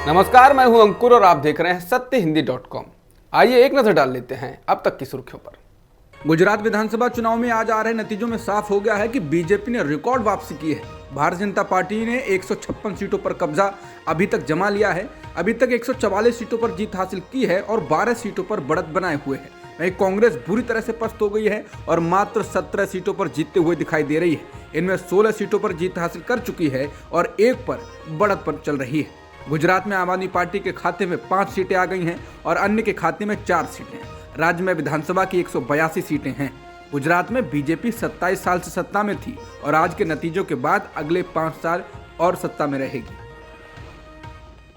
नमस्कार, मैं हूं अंकुर और आप देख रहे हैं सत्यहिंदी.com। आइए एक नजर डाल लेते हैं अब तक की सुर्खियों पर। गुजरात विधानसभा चुनाव में आज आ रहे नतीजों में साफ हो गया है कि बीजेपी ने रिकॉर्ड वापसी की है। भारतीय जनता पार्टी ने 156 सीटों पर कब्जा अभी तक जमा लिया है। अभी तक 144 सीटों पर जीत हासिल की है और 12 सीटों पर बढ़त बनाए हुए है। वहीं कांग्रेस बुरी तरह से पस्त हो गई है और मात्र 17 सीटों पर जीतते हुए दिखाई दे रही है। इनमें 16 सीटों पर जीत हासिल कर चुकी है और एक पर बढ़त पर चल रही है। गुजरात में आम आदमी पार्टी के खाते में 5 सीटें आ गई हैं और अन्य के खाते में 4 सीटें। राज्य में विधानसभा की 182 सीटें हैं। गुजरात में बीजेपी 27 साल से सत्ता में थी और आज के नतीजों के बाद अगले 5 साल और सत्ता में रहेगी।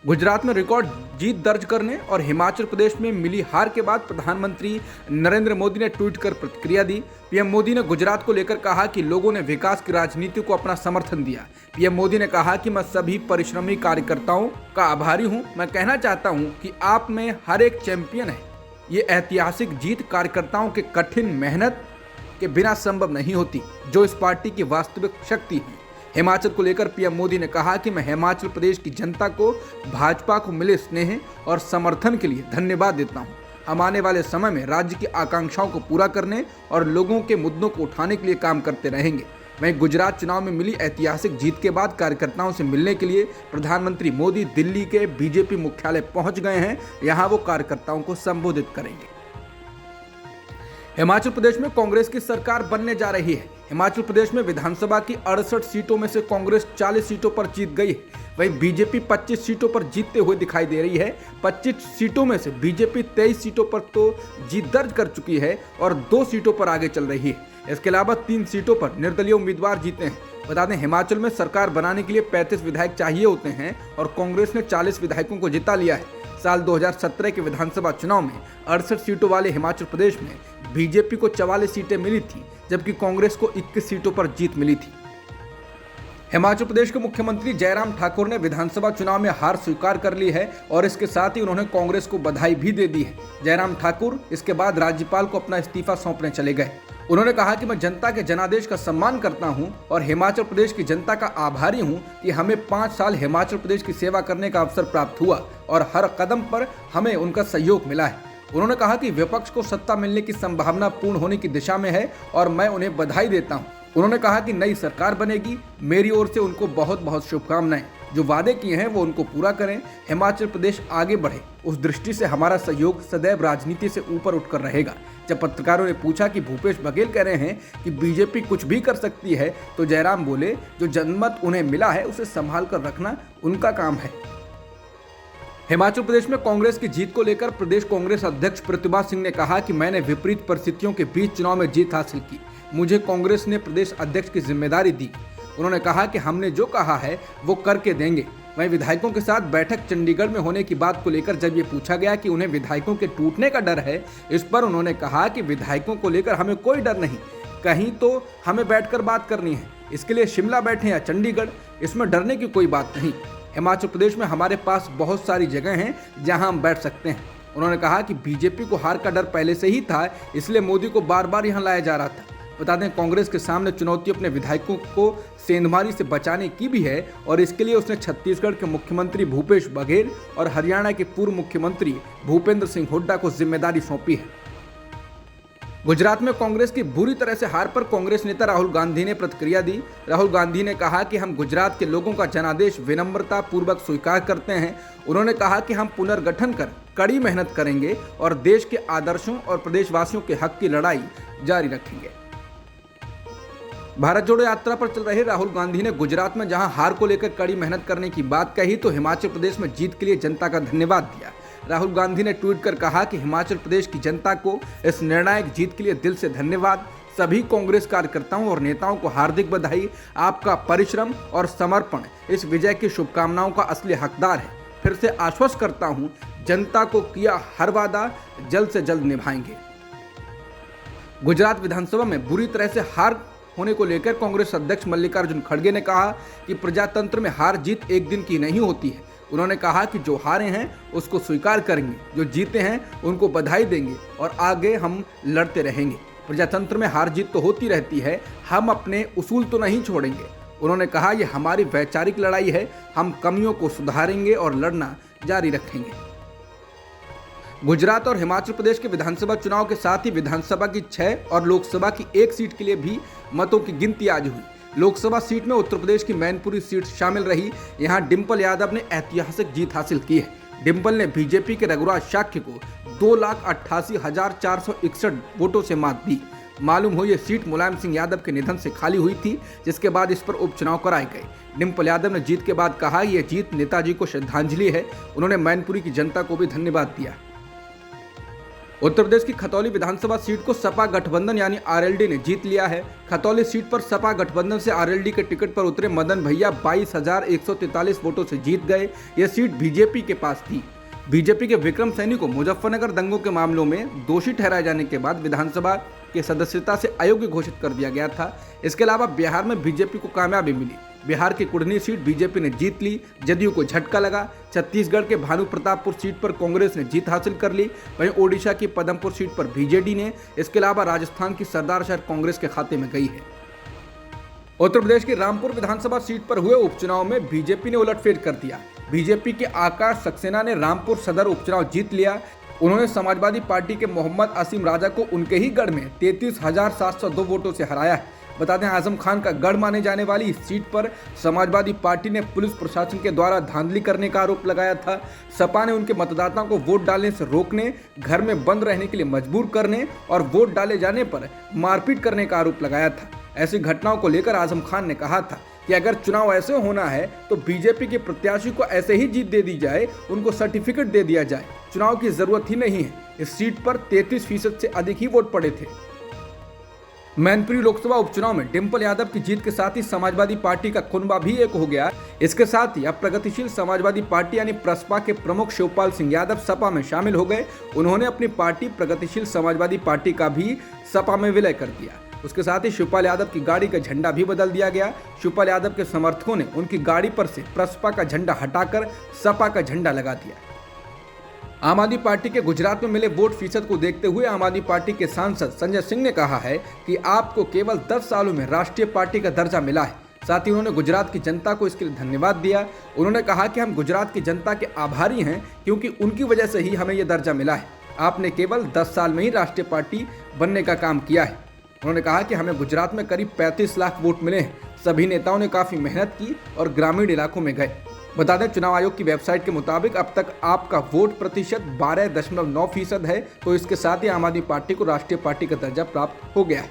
गुजरात में रिकॉर्ड जीत दर्ज करने और हिमाचल प्रदेश में मिली हार के बाद प्रधानमंत्री नरेंद्र मोदी ने ट्वीट कर प्रतिक्रिया दी। पीएम मोदी ने गुजरात को लेकर कहा कि लोगों ने विकास की राजनीति को अपना समर्थन दिया। पीएम मोदी ने कहा कि मैं सभी परिश्रमी कार्यकर्ताओं का आभारी हूं। मैं कहना चाहता हूं कि आप में हर एक चैंपियन है। ये ऐतिहासिक जीत कार्यकर्ताओं के कठिन मेहनत के बिना संभव नहीं होती, जो इस पार्टी की वास्तविक शक्ति है। हिमाचल को लेकर पीएम मोदी ने कहा कि मैं हिमाचल प्रदेश की जनता को भाजपा को मिले स्नेह और समर्थन के लिए धन्यवाद देता हूं। हम आने वाले समय में राज्य की आकांक्षाओं को पूरा करने और लोगों के मुद्दों को उठाने के लिए काम करते रहेंगे। वहीं गुजरात चुनाव में मिली ऐतिहासिक जीत के बाद कार्यकर्ताओं से मिलने के लिए प्रधानमंत्री मोदी दिल्ली के बीजेपी मुख्यालय पहुंच गए हैं। यहां वो कार्यकर्ताओं को संबोधित करेंगे। हिमाचल प्रदेश में कांग्रेस की सरकार बनने जा रही है। हिमाचल प्रदेश में विधानसभा की 68 सीटों में से कांग्रेस 40 सीटों पर जीत गई है। वहीं बीजेपी 25 सीटों पर जीतते हुए दिखाई दे रही है। 25 सीटों में से बीजेपी 23 सीटों पर तो जीत दर्ज कर चुकी है और 2 सीटों पर आगे चल रही है। इसके अलावा 3 सीटों पर निर्दलीय उम्मीदवार जीते हैं। बता दें, हिमाचल में सरकार बनाने के लिए 35 विधायक चाहिए होते हैं और कांग्रेस ने 40 विधायकों को जिता लिया है। साल 2017 के विधानसभा चुनाव में 68 सीटों वाले हिमाचल प्रदेश में बीजेपी को 44 सीटें मिली थी, जबकि कांग्रेस को 21 सीटों पर जीत मिली थी। हिमाचल प्रदेश के मुख्यमंत्री जयराम ठाकुर ने विधानसभा चुनाव में हार स्वीकार कर ली है और इसके साथ ही उन्होंने कांग्रेस को बधाई भी दे दी है। जयराम ठाकुर इसके बाद राज्यपाल को अपना इस्तीफा सौंपने चले गए। उन्होंने कहा कि मैं जनता के जनादेश का सम्मान करता हूं और हिमाचल प्रदेश की जनता का आभारी हूं कि हमें 5 साल हिमाचल प्रदेश की सेवा करने का अवसर प्राप्त हुआ और हर कदम पर हमें उनका सहयोग मिला है। उन्होंने कहा कि विपक्ष को सत्ता मिलने की संभावना पूर्ण होने की दिशा में है और मैं उन्हें बधाई देता हूं। उन्होंने कहा कि नई सरकार बनेगी। मेरी ओर से उनको बहुत बहुत शुभकामनाएं। जो वादे किए हैं वो उनको पूरा करें। हिमाचल प्रदेश आगे बढ़े, उस दृष्टि से हमारा सहयोग सदैव राजनीति से ऊपर उठकर रहेगा। जब पत्रकारों ने पूछा कि भूपेश बघेल कह रहे हैं कि बीजेपी कुछ भी कर सकती है, तो जयराम बोले, जो जनमत उन्हें मिला है उसे संभाल कर रखना उनका काम है। हिमाचल प्रदेश में कांग्रेस की जीत को लेकर प्रदेश कांग्रेस अध्यक्ष प्रतिभा सिंह ने कहा कि मैंने विपरीत परिस्थितियों के बीच चुनाव में जीत हासिल की। मुझे कांग्रेस ने प्रदेश अध्यक्ष की जिम्मेदारी दी। उन्होंने कहा कि हमने जो कहा है वो करके देंगे। वहीं विधायकों के साथ बैठक चंडीगढ़ में होने की बात को लेकर जब ये पूछा गया कि उन्हें विधायकों के टूटने का डर है, इस पर उन्होंने कहा कि विधायकों को लेकर हमें कोई डर नहीं। कहीं तो हमें बैठकर बात करनी है, इसके लिए शिमला बैठे या चंडीगढ़, इसमें डरने की कोई बात नहीं। हिमाचल प्रदेश में हमारे पास बहुत सारी जगह हैं जहां हम बैठ सकते हैं। उन्होंने कहा कि बीजेपी को हार का डर पहले से ही था, इसलिए मोदी को बार बार यहां लाया जा रहा था। बता दें, कांग्रेस के सामने चुनौती अपने विधायकों को सेंधमारी से बचाने की भी है और इसके लिए उसने छत्तीसगढ़ के मुख्यमंत्री भूपेश बघेल और हरियाणा के पूर्व मुख्यमंत्री भूपेंद्र सिंह हुड्डा को जिम्मेदारी सौंपी है। गुजरात में कांग्रेस की बुरी तरह से हार पर कांग्रेस नेता राहुल गांधी ने प्रतिक्रिया दी। राहुल गांधी ने कहा कि हम गुजरात के लोगों का जनादेश विनम्रता पूर्वक स्वीकार करते हैं। उन्होंने कहा कि हम पुनर्गठन कर कड़ी मेहनत करेंगे और देश के आदर्शों और प्रदेशवासियों के हक की लड़ाई जारी रखेंगे। भारत जोड़ो यात्रा पर चल रहे राहुल गांधी ने गुजरात में जहां हार को लेकर कड़ी मेहनत करने की बात कही, तो हिमाचल प्रदेश में जीत के लिए जनता का धन्यवाद दिया। राहुल गांधी ने ट्वीट कर कहा कि हिमाचल प्रदेश की जनता को इस निर्णायक जीत के लिए दिल से धन्यवाद। सभी कांग्रेस कार्यकर्ताओं और नेताओं को हार्दिक बधाई। आपका परिश्रम और समर्पण इस विजय की शुभकामनाओं का असली हकदार है। फिर से आश्वस्त करता हूं, जनता को किया हर वादा जल्द से जल्द निभाएंगे। गुजरात विधानसभा में बुरी तरह से हार होने को लेकर कांग्रेस अध्यक्ष मल्लिकार्जुन खड़गे ने कहा कि प्रजातंत्र में हार जीत एक दिन की नहीं होती है। उन्होंने कहा कि जो हारे हैं उसको स्वीकार करेंगे, जो जीते हैं उनको बधाई देंगे और आगे हम लड़ते रहेंगे। प्रजातंत्र में हार जीत तो होती रहती है, हम अपने उसूल तो नहीं छोड़ेंगे। उन्होंने कहा, यह हमारी वैचारिक लड़ाई है, हम कमियों को सुधारेंगे और लड़ना जारी रखेंगे। गुजरात और हिमाचल प्रदेश के विधानसभा चुनाव के साथ ही विधानसभा की 6 और लोकसभा की 1 सीट के लिए भी मतों की गिनती आज हुई। लोकसभा सीट में उत्तर प्रदेश की मैनपुरी सीट शामिल रही। यहां डिंपल यादव ने ऐतिहासिक जीत हासिल की है। डिंपल ने बीजेपी के रघुराज शाक्य को 2,88,461 वोटों से मात दी। मालूम हो ये सीट मुलायम सिंह यादव के निधन से खाली हुई थी, जिसके बाद इस पर उपचुनाव कराए गए। डिंपल यादव ने जीत के बाद कहा, यह जीत नेताजी को श्रद्धांजलि है। उन्होंने मैनपुरी की जनता को भी धन्यवाद दिया। उत्तर प्रदेश की खतौली विधानसभा सीट को सपा गठबंधन यानी आरएलडी ने जीत लिया है। खतौली सीट पर सपा गठबंधन से आरएलडी के टिकट पर उतरे मदन भैया 22,143 वोटों से जीत गए। यह सीट बीजेपी के पास थी। बीजेपी के विक्रम सैनी को मुजफ्फरनगर दंगों के मामलों में दोषी ठहराए जाने के बाद विधानसभा के सदस्यता से अयोग्य घोषित कर दिया गया था। इसके अलावा बिहार में बीजेपी को कामयाबी मिली। बिहार की कुढ़नी सीट बीजेपी ने जीत ली, जदयू को झटका लगा। छत्तीसगढ़ के भानु प्रतापपुर सीट पर कांग्रेस ने जीत हासिल कर ली। वहीं ओडिशा की पदमपुर सीट पर बीजेडी ने। इसके अलावा राजस्थान की सरदारशहर कांग्रेस के खाते में गई है। उत्तर प्रदेश की रामपुर विधानसभा सीट पर हुए उपचुनाव में बीजेपी ने उलटफेर कर दिया। बीजेपी के आकाश सक्सेना ने रामपुर सदर उपचुनाव जीत लिया। उन्होंने समाजवादी पार्टी के मोहम्मद असीम राजा को उनके ही गढ़ में 33,702 वोटों से हराया है। बता दें, आजम खान का गढ़ माने जाने वाली इस सीट पर समाजवादी पार्टी ने पुलिस प्रशासन के द्वारा धांधली करने का आरोप लगाया था। सपा ने उनके मतदाताओं को वोट डालने से रोकने, घर में बंद रहने के लिए मजबूर करने और वोट डाले जाने पर मारपीट करने का आरोप लगाया था। ऐसी घटनाओं को लेकर आजम खान ने कहा था कि अगर चुनाव ऐसे होना है तो बीजेपी के प्रत्याशी को ऐसे ही जीत दे दी जाए, उनको सर्टिफिकेट दे दिया जाए। चुनाव की जरूरत ही नहीं है। इस सीट पर 33% से अधिक ही वोट पड़े थे। मैनपुरी लोकसभा उपचुनाव में डिंपल यादव की जीत के साथ ही समाजवादी पार्टी का कुनबा भी एक हो गया। इसके साथ ही अब प्रगतिशील समाजवादी पार्टी यानी प्रसपा के प्रमुख शिवपाल सिंह यादव सपा में शामिल हो गए। उन्होंने अपनी पार्टी प्रगतिशील समाजवादी पार्टी का भी सपा में विलय कर दिया। उसके साथ ही शिवपाल यादव की गाड़ी का झंडा भी बदल दिया गया। शिवपाल यादव के समर्थकों ने उनकी गाड़ी पर से प्रसपा का झंडा हटाकर सपा का झंडा लगा दिया। आम आदमी पार्टी के गुजरात में मिले वोट फीसद को देखते हुए आम आदमी पार्टी के सांसद संजय सिंह ने कहा है कि आपको केवल 10 सालों में राष्ट्रीय पार्टी का दर्जा मिला है। साथ ही उन्होंने गुजरात की जनता को इसके लिए धन्यवाद दिया। उन्होंने कहा कि हम गुजरात की जनता के आभारी हैं, क्योंकि उनकी वजह से ही हमें यह दर्जा मिला है। आपने केवल 10 साल में ही राष्ट्रीय पार्टी बनने का काम किया है। उन्होंने कहा कि हमें गुजरात में करीब 35 लाख वोट मिले हैं। सभी नेताओं ने काफी मेहनत की और ग्रामीण इलाकों में गए। बता दें, चुनाव आयोग की वेबसाइट के मुताबिक अब तक आपका वोट प्रतिशत 12.9% है। तो इसके साथ ही आम आदमी पार्टी को राष्ट्रीय पार्टी का दर्जा प्राप्त हो गया है।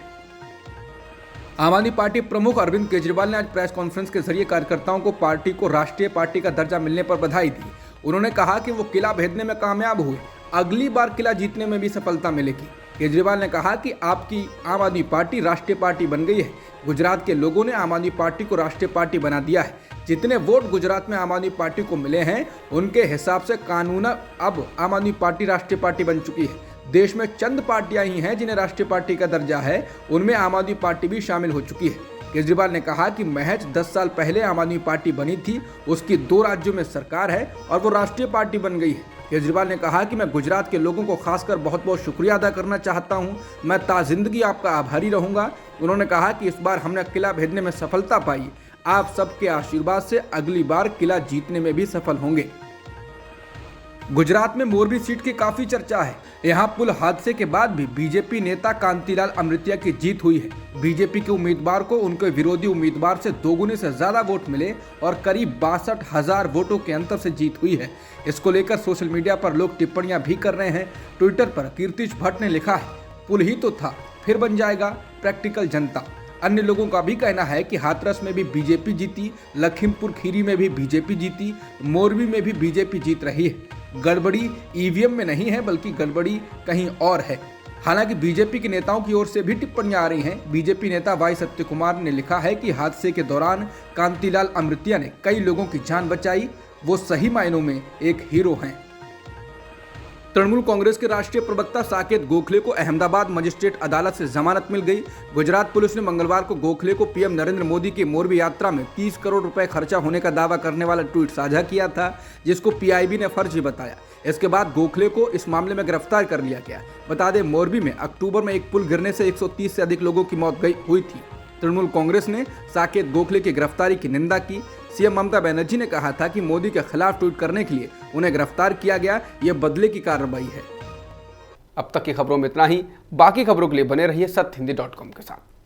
आम आदमी पार्टी प्रमुख अरविंद केजरीवाल ने आज प्रेस कॉन्फ्रेंस के जरिए कार्यकर्ताओं को पार्टी को राष्ट्रीय पार्टी का दर्जा मिलने पर बधाई दी। उन्होंने कहा कि वो किला भेदने में कामयाब हुए, अगली बार किला जीतने में भी सफलता मिलेगी। केजरीवाल ने कहा कि आपकी आम आदमी पार्टी राष्ट्रीय पार्टी बन गई है। गुजरात के लोगों ने आम आदमी पार्टी को राष्ट्रीय पार्टी बना दिया है। जितने वोट गुजरात में आम आदमी पार्टी को मिले हैं, उनके हिसाब से कानूनन अब आम आदमी पार्टी राष्ट्रीय पार्टी बन चुकी है। देश में चंद पार्टियां ही हैं जिन्हें राष्ट्रीय पार्टी का दर्जा है, उनमें आम आदमी पार्टी भी शामिल हो चुकी है। केजरीवाल ने कहा कि महज 10 साल पहले आम आदमी पार्टी बनी थी, उसकी 2 राज्यों में सरकार है और वो राष्ट्रीय पार्टी बन गई है। केजरीवाल ने कहा कि मैं गुजरात के लोगों को खासकर बहुत बहुत शुक्रिया अदा करना चाहता हूं। मैं ताजिंदगी आपका आभारी रहूंगा। उन्होंने कहा कि इस बार हमने किला भेदने में सफलता पाई। आप सबके आशीर्वाद से अगली बार किला जीतने में भी सफल होंगे। गुजरात में मोरबी सीट की काफी चर्चा है। यहाँ पुल हादसे के बाद भी बीजेपी नेता कांतिलाल अमृतिया की जीत हुई है। बीजेपी के उम्मीदवार को उनके विरोधी उम्मीदवार से 2 गुने से ज्यादा वोट मिले और करीब 62,000 वोटों के अंतर से जीत हुई है। इसको लेकर सोशल मीडिया पर लोग टिप्पणियां भी कर रहे हैं। ट्विटर पर कीर्तिश भट्ट ने लिखा है, पुल ही तो था, फिर बन जाएगा प्रैक्टिकल जनता। अन्य लोगों का भी कहना है कि हाथरस में भी बीजेपी जीती, लखीमपुर खीरी में भी बीजेपी जीती, मोरबी में भी बीजेपी जीत रही है। गड़बड़ी ईवीएम में नहीं है, बल्कि गड़बड़ी कहीं और है। हालांकि बीजेपी के नेताओं की ओर से भी टिप्पणियां आ रही हैं। बीजेपी नेता वाई सत्यकुमार ने लिखा है कि हादसे के दौरान कांतिलाल अमृतिया ने कई लोगों की जान बचाई, वो सही मायनों में एक हीरो हैं। तृणमूल कांग्रेस के राष्ट्रीय प्रवक्ता साकेत गोखले को अहमदाबाद मजिस्ट्रेट अदालत से जमानत मिल गई। गुजरात पुलिस ने मंगलवार को गोखले को पीएम नरेंद्र मोदी की मोरबी यात्रा में 30 करोड़ रुपए खर्चा होने का दावा करने वाला ट्वीट साझा किया था, जिसको पीआईबी ने फर्जी बताया। इसके बाद गोखले को इस मामले में गिरफ्तार कर लिया गया। बता दें, मोरबी में अक्टूबर में एक पुल गिरने से 130 से अधिक लोगों की मौत हुई थी। तृणमूल कांग्रेस ने साकेत गोखले की गिरफ्तारी की निंदा की। सीएम ममता बनर्जी ने कहा था कि मोदी के खिलाफ ट्वीट करने के लिए उन्हें गिरफ्तार किया गया, यह बदले की कार्रवाई है। अब तक की खबरों में इतना ही। बाकी खबरों के लिए बने रहिए सत्यहिंदी.com के साथ।